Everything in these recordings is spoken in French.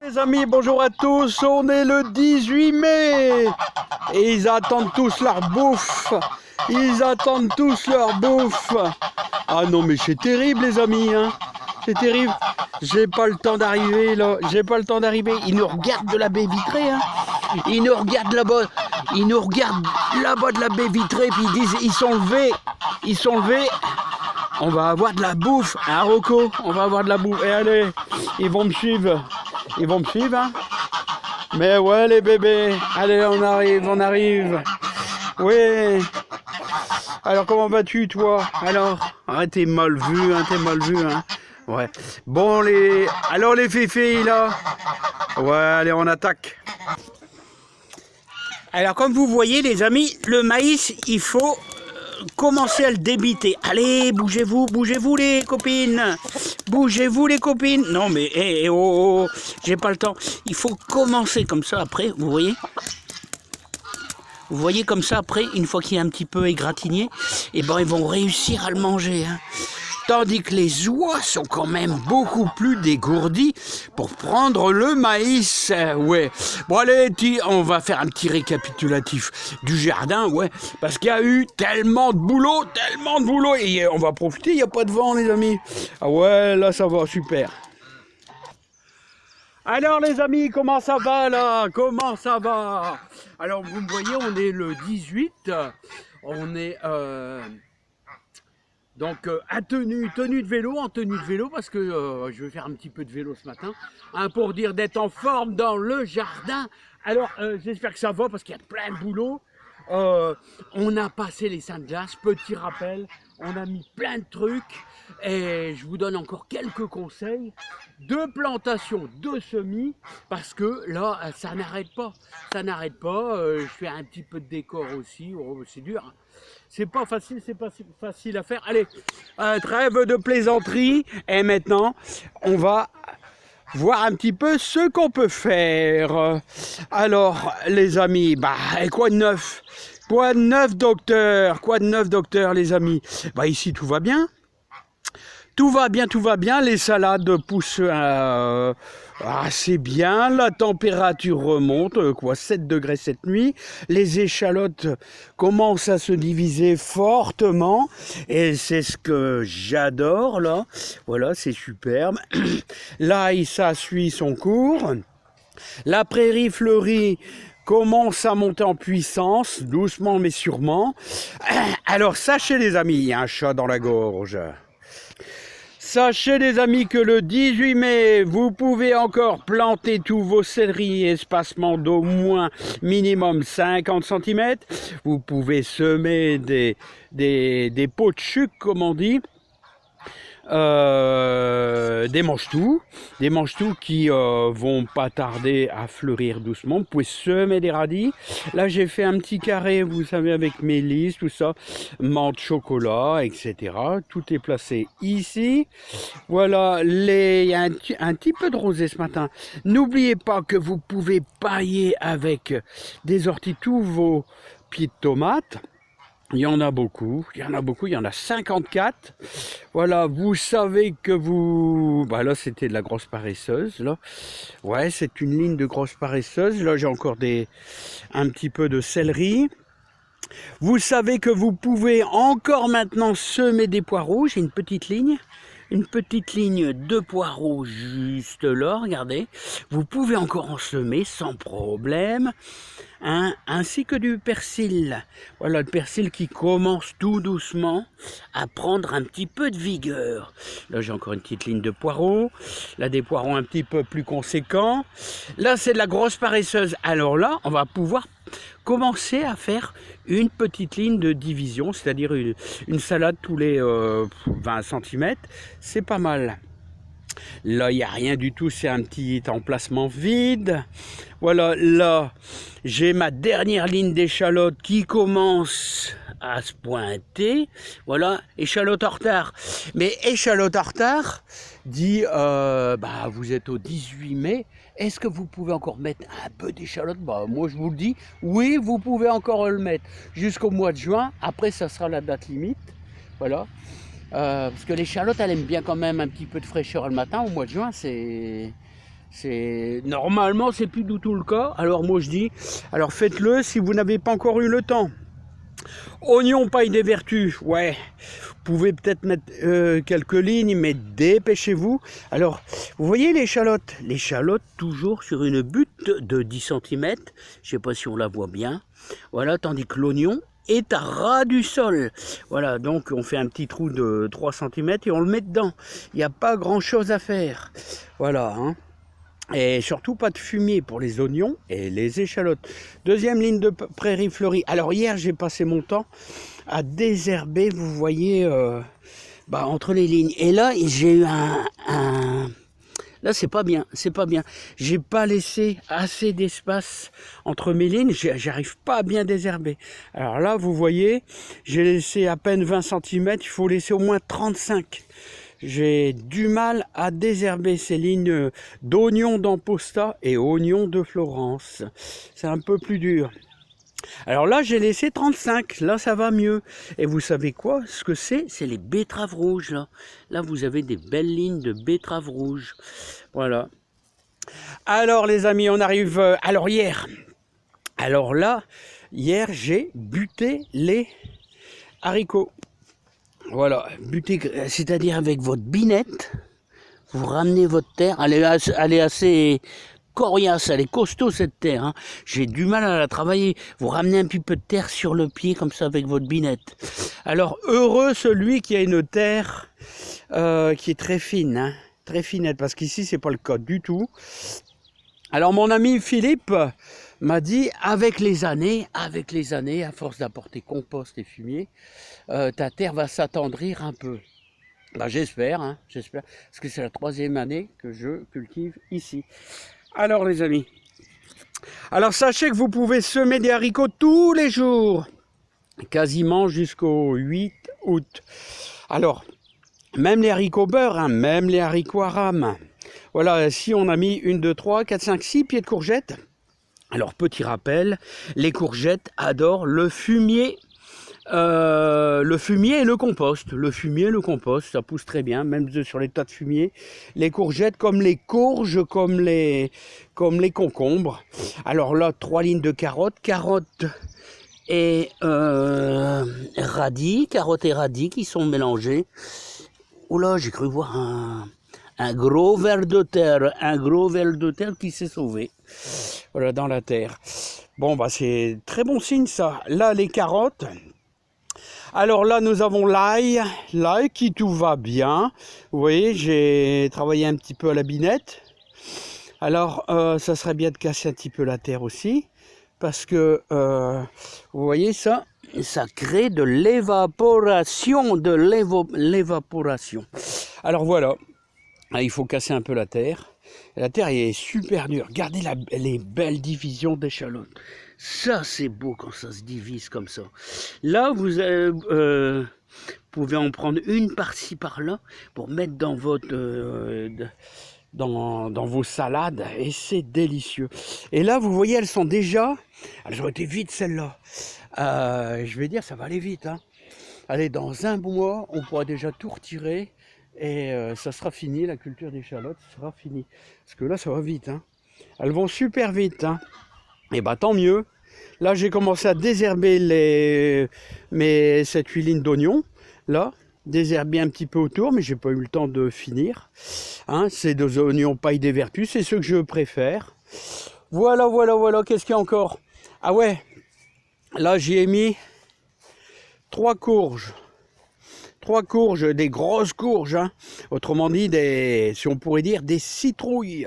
Les amis, bonjour à tous, on est le 18 mai et ils attendent tous leur bouffe. Ils attendent tous leur bouffe. Ah non mais c'est terrible les amis, hein. C'est terrible. J'ai pas le temps d'arriver là, j'ai pas le temps d'arriver. Ils nous regardent de la baie vitrée, hein. Ils nous regardent là-bas, ils nous regardent là-bas de la baie vitrée, puis ils disent ils sont levés. On va avoir de la bouffe, hein Rocco, on va avoir de la bouffe. Et allez, ils vont me suivre. Ils vont me suivre, hein. Mais ouais les bébés, allez on arrive. Oui. Alors comment vas-tu toi? Alors, t'es mal vu, hein. Ouais. Bon alors les féfés là. Ouais, allez on attaque. Alors comme vous voyez les amis, le maïs, il faut commencer à le débiter. Allez, bougez-vous les copines. Bougez-vous les copines. Non mais j'ai pas le temps. Il faut commencer comme ça après, vous voyez? Vous voyez comme ça après, une fois qu'il est un petit peu égratigné, et ben ils vont réussir à le manger, hein. Tandis que les oies sont quand même beaucoup plus dégourdis pour prendre le maïs. Ouais. Bon allez, on va faire un petit récapitulatif du jardin, ouais. Parce qu'il y a eu tellement de boulot, et on va profiter, il n'y a pas de vent les amis. Ah ouais, là ça va, super. Alors les amis, comment ça va là? Comment ça va? Alors vous me voyez, on est le 18, on est... Donc en tenue de vélo parce que je vais faire un petit peu de vélo ce matin, hein, pour dire d'être en forme dans le jardin. Alors j'espère que ça va parce qu'il y a plein de boulot. On a passé les seins de glace, petit rappel, on a mis plein de trucs et je vous donne encore quelques conseils de plantation, de semis, parce que là ça n'arrête pas, je fais un petit peu de décor aussi, c'est dur, hein. C'est pas facile à faire. Allez, trêve de plaisanterie et maintenant on va voir un petit peu ce qu'on peut faire. Alors les amis, et quoi de neuf? Quoi de neuf docteur les amis? Ici tout va bien. Tout va bien, les salades poussent assez bien, la température remonte, 7 degrés cette nuit, les échalotes commencent à se diviser fortement, et c'est ce que j'adore là, voilà c'est superbe. L'ail ça suit son cours, la prairie fleurie commence à monter en puissance, doucement mais sûrement. Alors sachez les amis, il y a un chat dans la gorge. Sachez les amis que le 18 mai, vous pouvez encore planter tous vos céleris espacement d'au moins minimum 50 cm. Vous pouvez semer des pots de chuc, comme on dit. Des mange-tout qui vont pas tarder à fleurir doucement. Vous pouvez semer des radis. Là j'ai fait un petit carré, vous savez, avec mes lys, tout ça, menthe, chocolat, etc. Tout est placé ici. Voilà, il y a un petit peu de rosée ce matin. N'oubliez pas que vous pouvez pailler avec des orties tous vos pieds de tomates. Il y en a beaucoup, il y en a 54. Voilà, vous savez que là c'était de la grosse paresseuse, là. Ouais, c'est une ligne de grosse paresseuse. Là j'ai encore un petit peu de céleri. Vous savez que vous pouvez encore maintenant semer des poireaux. J'ai une petite ligne de poireaux juste là, regardez. Vous pouvez encore en semer sans problème. Hein, ainsi que du persil. Voilà, le persil qui commence tout doucement à prendre un petit peu de vigueur. Là, j'ai encore une petite ligne de poireaux. Là, des poireaux un petit peu plus conséquents. Là, c'est de la grosse paresseuse. Alors là, on va pouvoir commencer à faire une petite ligne de division, c'est-à-dire une salade tous les 20 cm. C'est pas mal. Là, il n'y a rien du tout, c'est un petit emplacement vide. Voilà, là, j'ai ma dernière ligne d'échalotes qui commence à se pointer. Voilà, échalote en retard. Mais échalote en retard dit, vous êtes au 18 mai. Est-ce que vous pouvez encore mettre un peu d'échalote? Moi, je vous le dis, oui, vous pouvez encore le mettre jusqu'au mois de juin. Après, ça sera la date limite. Voilà. Parce que l'échalote, elle aime bien quand même un petit peu de fraîcheur le matin. Au mois de juin, c'est Normalement, c'est plus du tout le cas. Alors moi je dis, alors faites-le si vous n'avez pas encore eu le temps. Oignon, paille des vertus, ouais, vous pouvez peut-être mettre quelques lignes, mais dépêchez-vous. Alors, vous voyez les échalotes toujours sur une butte de 10 cm, je ne sais pas si on la voit bien, voilà, tandis que l'oignon est à ras du sol. Voilà, donc on fait un petit trou de 3 cm et on le met dedans. Il n'y a pas grand-chose à faire. Voilà, hein. Et surtout pas de fumier pour les oignons et les échalotes. Deuxième ligne de prairie fleurie. Alors hier j'ai passé mon temps à désherber, vous voyez, entre les lignes. Et là j'ai eu Là c'est pas bien, c'est pas bien. J'ai pas laissé assez d'espace entre mes lignes, j'arrive pas à bien désherber. Alors là vous voyez, j'ai laissé à peine 20 cm, il faut laisser au moins 35. J'ai du mal à désherber ces lignes d'oignons d'Amposta et oignons de Florence. C'est un peu plus dur. Alors là, j'ai laissé 35. Là, ça va mieux. Et vous savez quoi? Ce que c'est les betteraves rouges. Là, vous avez des belles lignes de betteraves rouges. Voilà. Alors, les amis, on arrive... Alors, hier. Alors là, hier, j'ai buté les haricots. Voilà, buter, c'est-à-dire avec votre binette, vous ramenez votre terre, elle est assez coriace, elle est costaud cette terre, hein. J'ai du mal à la travailler, vous ramenez un petit peu de terre sur le pied comme ça avec votre binette. Alors heureux celui qui a une terre qui est très fine, hein, très finette, parce qu'ici c'est pas le cas du tout. Alors mon ami Philippe m'a dit, avec les années, à force d'apporter compost et fumier, ta terre va s'attendrir un peu. Ben, j'espère, hein, j'espère, parce que c'est la 3e année que je cultive ici. Alors les amis, alors sachez que vous pouvez semer des haricots tous les jours, quasiment jusqu'au 8 août. Alors, même les haricots beurre, hein, même les haricots à rame. Voilà, si on a mis 1, 2, 3, 4, 5, 6 pieds de courgettes. Alors, petit rappel, les courgettes adorent le fumier et le compost. Le fumier et le compost, ça pousse très bien, même sur les tas de fumier. Les courgettes, comme les courges, comme les concombres. Alors là, 3 lignes de carottes et radis, carottes et radis qui sont mélangés. Oula, j'ai cru voir un gros ver de terre, qui s'est sauvé. Voilà, dans la terre. Bon, bah c'est très bon signe ça. Là, les carottes. Alors là, nous avons l'ail qui tout va bien. Vous voyez, j'ai travaillé un petit peu à la binette. Alors, ça serait bien de casser un petit peu la terre aussi. Parce que, vous voyez ça crée de l'évaporation, Alors voilà, il faut casser un peu la terre. La terre est super dure. Regardez les belles divisions d'échalotes. Ça, c'est beau quand ça se divise comme ça. Là, vous pouvez en prendre une par-ci, par-là, pour mettre dans votre... dans vos salades, et c'est délicieux. Et là, vous voyez, elles ont été vite celles-là. Je vais dire, ça va aller vite, hein. Allez, dans un mois, on pourra déjà tout retirer, et ça sera fini, la culture d'échalotes sera finie. Parce que là, ça va vite, hein. Elles vont super vite, hein. Et bah tant mieux. Là, j'ai commencé à désherber mes 7-8 lignes d'oignons, là. Désherber un petit peu autour, mais j'ai pas eu le temps de finir. Hein, c'est des oignons paille des vertus, c'est ceux que je préfère. Voilà, qu'est-ce qu'il y a encore? Ah ouais, là j'y ai mis 3 courges. 3 courges, des grosses courges, hein. Autrement dit, si on pourrait dire, des citrouilles.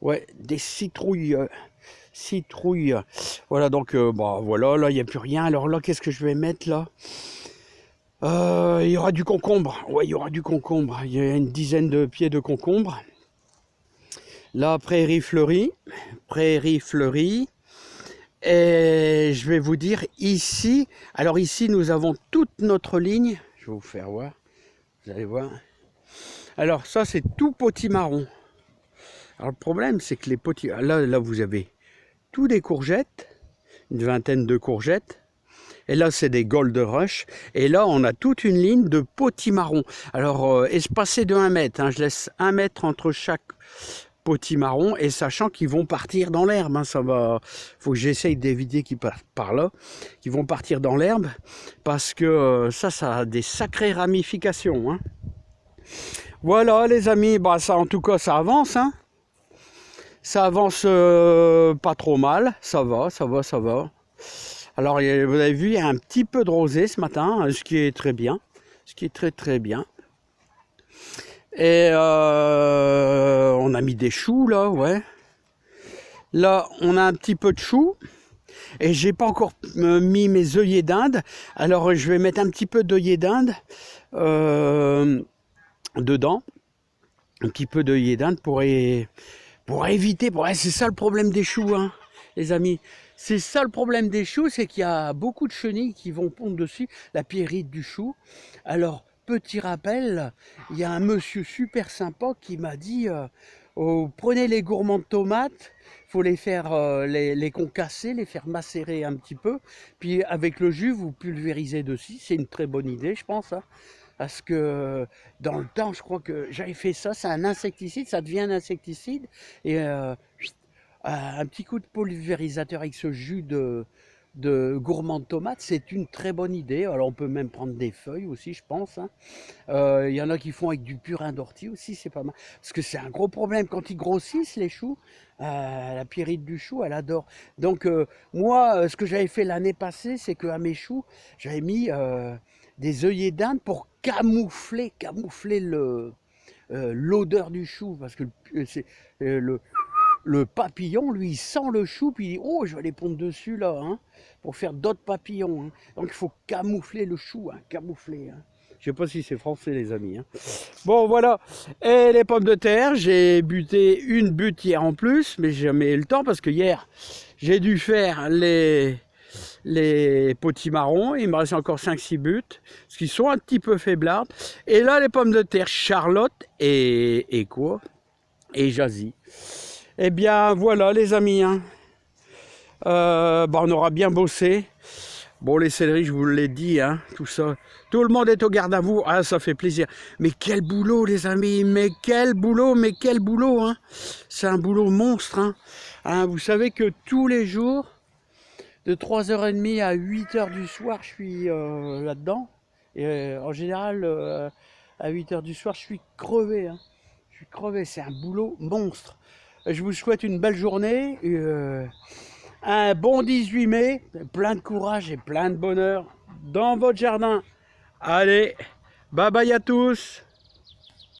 Ouais, des citrouilles. Voilà, donc, voilà, là, il n'y a plus rien. Alors là, qu'est-ce que je vais mettre, là? Il y aura du concombre. Ouais, il y aura du concombre. Il y a une dizaine de pieds de concombre. Là, prairie fleurie. Et je vais vous dire ici. Alors ici, nous avons toute notre ligne. Je vais vous faire voir. Vous allez voir. Alors ça, c'est tout potimarron. Alors le problème, c'est que les potimarrons... Là, vous avez tout des courgettes. Une vingtaine de courgettes. Et là, c'est des Gold Rush. Et là, on a toute une ligne de potimarron. Alors, espacé de 1 mètre. Hein, je laisse 1 mètre entre chaque potimarrons, et sachant qu'ils vont partir dans l'herbe, hein, ça va, faut que j'essaye d'éviter qu'ils passent par là, qu'ils vont partir dans l'herbe, parce que ça a des sacrées ramifications, hein. Voilà les amis, bah ça en tout cas ça avance, hein. Ça avance pas trop mal, ça va. Alors vous avez vu, il y a un petit peu de rosée ce matin, ce qui est très bien, ce qui est très bien. Et on a mis des choux là, ouais. Là, on a un petit peu de choux. Et j'ai pas encore mis mes œillets d'Inde. Alors je vais mettre un petit peu d'œillets d'Inde dedans. Un petit peu d'œillets d'Inde pour éviter. C'est ça le problème des choux, hein, les amis. C'est ça le problème des choux, c'est qu'il y a beaucoup de chenilles qui vont pondre dessus, la pierrite du chou. Alors, petit rappel, il y a un monsieur super sympa qui m'a dit prenez les gourmands de tomates, il faut les faire les concasser, les faire macérer un petit peu, puis avec le jus, vous pulvérisez dessus. C'est une très bonne idée, je pense, hein, parce que dans le temps, je crois que j'avais fait ça, c'est un insecticide, ça devient un insecticide, et un petit coup de pulvérisateur avec ce jus de gourmand de tomate, c'est une très bonne idée. Alors on peut même prendre des feuilles aussi, je pense, hein. Y en a qui font avec du purin d'ortie aussi, c'est pas mal. Parce que c'est un gros problème quand ils grossissent les choux. La pierrite du chou, elle adore. Donc moi, ce que j'avais fait l'année passée, c'est qu'à mes choux, j'avais mis des œillets d'Inde pour camoufler l'odeur du chou, parce que c'est le papillon, lui, il sent le chou, puis il dit « Oh, je vais aller pondre dessus, là, hein, pour faire d'autres papillons. Hein. » Donc, il faut camoufler le chou, hein, camoufler. Hein. Je ne sais pas si c'est français, les amis. Hein. Bon, voilà. Et les pommes de terre, j'ai buté une butte hier en plus, mais j'ai jamais eu le temps, parce que hier, j'ai dû faire les potimarrons. Il me reste encore 5-6 buttes, parce qu'ils sont un petit peu faiblardes. Et là, les pommes de terre, Charlotte et quoi? Et Jazzy. Eh bien, voilà les amis, hein. On aura bien bossé. Bon, les céleris, je vous l'ai dit, hein, tout ça. Tout le monde est au garde à vous. Ah, ça fait plaisir. Mais quel boulot, les amis. Mais quel boulot, hein. C'est un boulot monstre, hein. Hein, vous savez que tous les jours, de 3h30 à 8h du soir, je suis là-dedans. Et en général, à 8h du soir, je suis crevé, hein. Je suis crevé, c'est un boulot monstre. Je vous souhaite une belle journée, un bon 18 mai, plein de courage et plein de bonheur dans votre jardin. Allez, bye bye à tous.